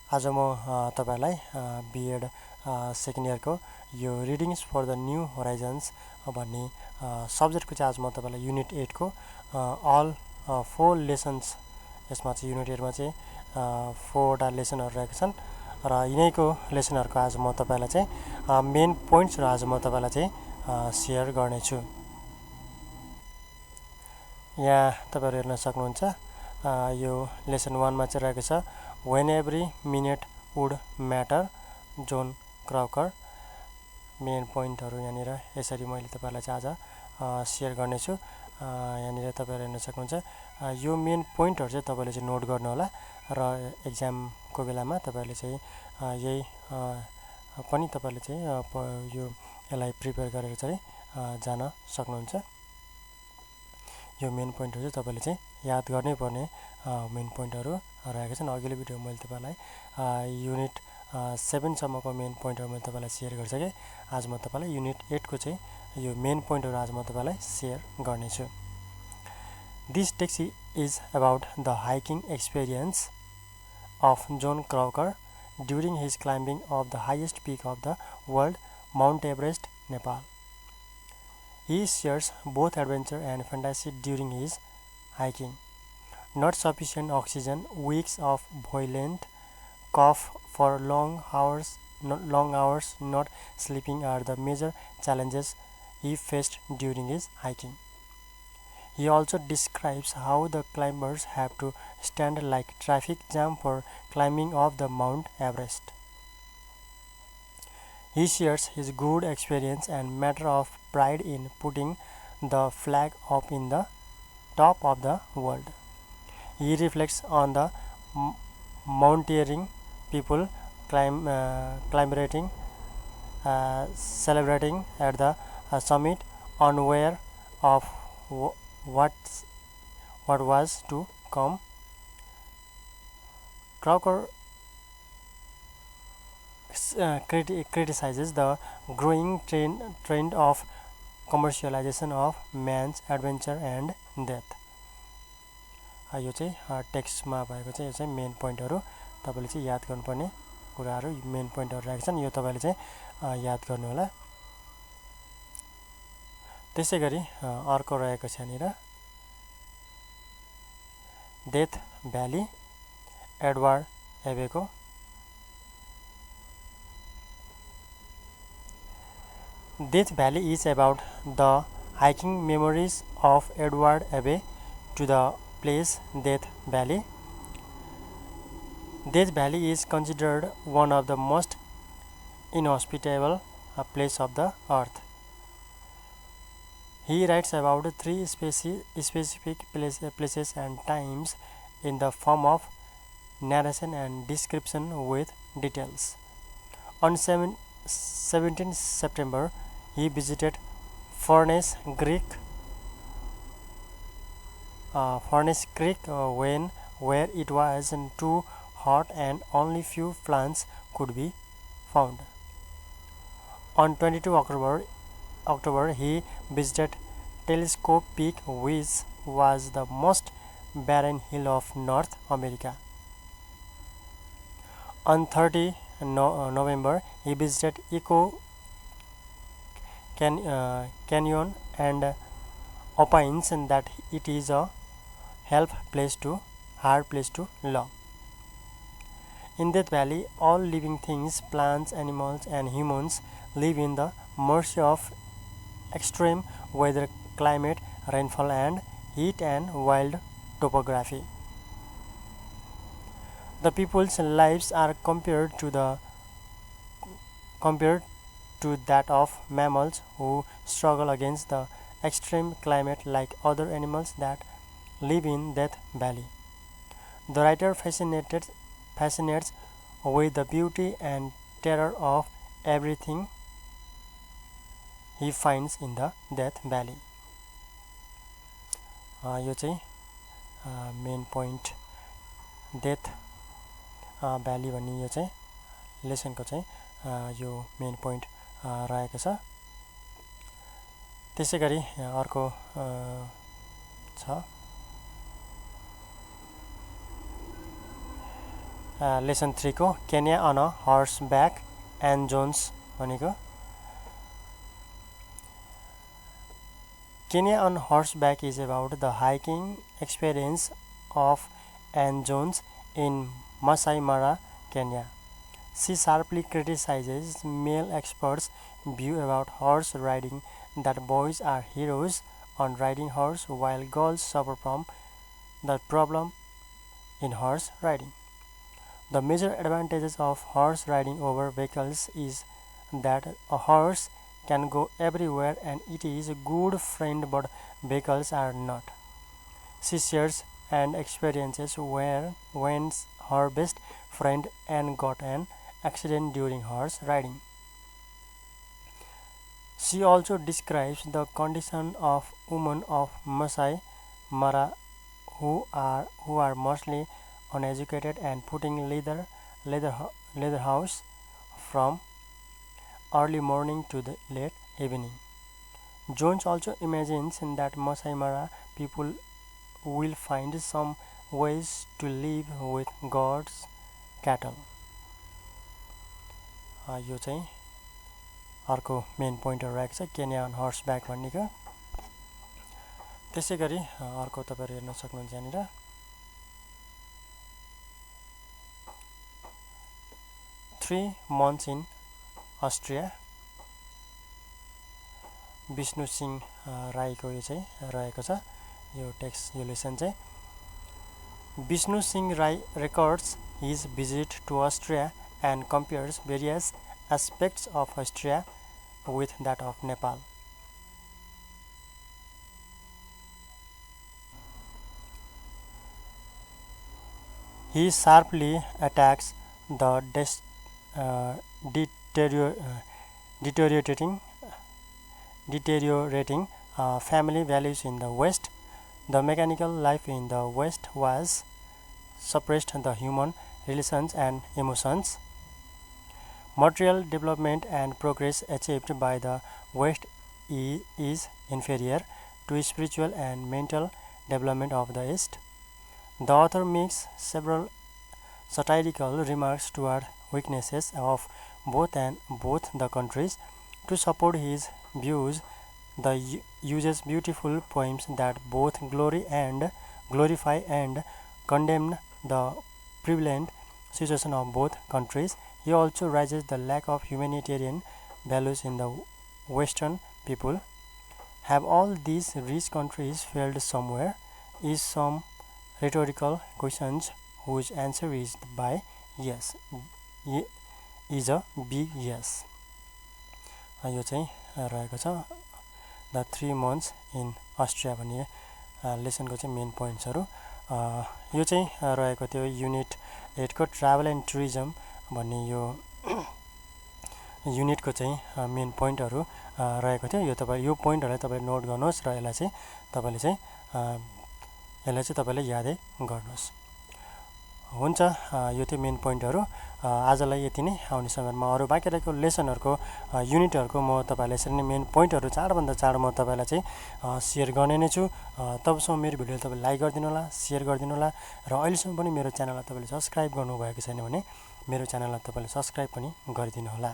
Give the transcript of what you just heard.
आज म तपाईलाई B.Ed सेकेन्ड इयरको यो readings for the new horizons भन्ने सब्जेक्टको चाहिँ आज म तपाईलाई युनिट 8 को अल 4 लेसन्स यसमा चाहिँ युनिट 8 मा चाहिँ 4 वटा लेसनहरु रहेका छन् र यिनैको लेसनहरुको आज म तपाईलाई चाहिँ मेन पोइन्ट्सहरु आज म तपाईलाई चाहिँ शेयर गर्ने छु। यहाँ तपाईहरु हेर्न सक्नुहुन्छ यो लेसन 1 मा चाहिँ रहेको छ when every minute would matter Jon Krakauer. Main पोइन्टहरु यहाँनिर यसरी मैले तपाईलाई चाहिँ आज शेयर गर्ने छु। यहाँनिर तपाईहरु हेर्न सक्नुहुन्छ यो मेन पोइन्टहरु चाहिँ तपाईले चाहिँ नोट गर्नु होला र एक्जामको बेलामा तपाईले चाहिँ यही पनि तपाईले चाहिँ यो यसलाई प्रिपेयर गरेर चाहिँ जान सक्नुहुन्छ। यो मेन पोइन्टहरु चाहिँ तपाईले चाहिँ याद गर्नै पर्ने मेन पोइन्टहरु रहेका छन्। अघिल्लो भिडियो मैले तपाईलाई युनिट 7 सम्मको मेन पोइन्टहरु मैले तपाईलाई शेयर गरिसके। आज म तपाईलाई युनिट 8 को चाहिँ यो मेन पोइन्टहरु आज म तपाईलाई शेयर गर्ने छु। This text is about the hiking experience of John Crocker during his climbing of the highest peak of the world, Mount Everest, Nepal. He shares both adventure and fantasy during his hiking. Not sufficient oxygen, weeks of violent cough for long hours, not sleeping are the major challenges he faced during his hiking. He also describes how the climbers have to stand like traffic jam for climbing of the Mount Everest. He shares his good experience and matter of pride in putting the flag up in the top of the world. He reflects on the mountaineering people climbing, celebrating at the summit, unaware of what was to come. Crocker criticizes the growing trend of commercialization of man's adventure and death. यो चाहिँ टेक्स्टमा भएको चाहिँ यो चाहिँ main पोइन्टहरु तपाईले चाहिँ याद गर्नुपर्ने कुराहरु मेन पोइन्टहरु रहेका छन्। यो तपाईले चाहिँ याद गर्नु होला। त्यसैगरी अर्को रहेको छ यहाँनिर डेथ भ्याली एडवर्ड एबेको। Death Valley is about the hiking memories of Edward Abbey to the place Death Valley. Death Valley is considered one of the most inhospitable places of the earth. He writes about 3 specific places and times in the form of narration and description with details. On 17 September, he visited Furnace Creek where it was too hot and only few plants could be found. On 22 October, he visited Telescope Peak, which was the most barren hill of North America. On 30 November, he visited Echo Canyon and opines that it is a hard place to love. In that valley, all living things, plants, animals, and humans live in the mercy of extreme weather, climate, rainfall, and heat and wild topography. The people's lives are compared to that of mammals who struggle against the extreme climate like other animals that live in Death Valley. The writer fascinates with the beauty and terror of everything he finds in the Death Valley. यो चाहिँ main point death valley भन्ने यो चाहिँ लेसनको चाहिँ यो main point रहेको छ। त्यसैगरी अर्को छ लेसन 3 को Kenya on a horseback and Jones भनेको Kenya on horseback is about the hiking experience of Ann Jones in Masai Mara, Kenya. She sharply criticizes male experts' view about horse riding that boys are heroes on riding horse while girls suffer from the problem in horse riding. The major advantages of horse riding over vehicles is that a horse can go everywhere and it is a good friend, but vehicles are not. She shares and experiences when her best friend Anne got an accident during horse riding. She also describes the condition of women of Masai Mara who are mostly uneducated and putting leather house from early morning to the late evening. Jones also imagines that Masai Mara people will find some ways to live with God's cattle. यो चाहिँ अर्को main पोइन्टहरु रहेको छ Kenya on हर्सब्याक भन्नेको त्यसैगरी अर्को तपाईहरु हेर्न सक्नुहुन्छ यहाँनिर 3 months in Austria Vishnu Singh राईको यो चाहिँ रहेको छ यो टेक्स्ट यो लेसन चाहिँ Vishnu Singh Rai records his visit to Austria and compares various aspects of Austria with that of Nepal. He sharply attacks the deteriorating family values in the West. The mechanical life in the West was suppressed the human relations and emotions. Material development and progress achieved by the West is inferior to spiritual and mental development of the East. The author makes several satirical remarks toward weaknesses of both the countries. To support his views, the uses beautiful poems that both glorify and condemn the prevalent situation of both countries. He also raises the lack of humanitarian values in the Western people. Have all these rich countries failed somewhere? Is some rhetorical questions whose answer is by yes, is a big yes. यो चाहिँ रहेको छ the 3 months in Austria भन्ने लेसनको चाहिँ main पोइन्ट्सहरु यो चाहिँ रहेको थियो युनिट 8 को ट्राभल एन्ड टुरिज्म भन्ने यो युनिटको चाहिँ मेन पोइन्टहरु रहेको थियो यो तपाई यो पोइन्टहरुलाई तपाई नोट गर्नुहोस् र यसलाई चाहिँ तपाईले यादै गर्नुहोस् हुन्छ यो थियो मेन पोइन्टहरु आजलाई यति नै आउने समयमा अरु बाँकी रहेको लेसनहरुको युनिटहरुको म तपाईलाई यसरी नै मेन पोइन्टहरु चाँडभन्दा चाँडो म तपाईलाई चाहिँ शेयर गर्ने नै छु तबसम्म मेरो भिडियो तपाईले लाइक गर्दिनु होला शेयर गर्दिनु होला र अहिलेसम्म पनि मेरो च्यानललाई तपाईले सब्स्क्राइब गर्नु भएको छैन भने मेरो च्यानललाई तपाईले सब्स्क्राइब पनि गरिदिनु होला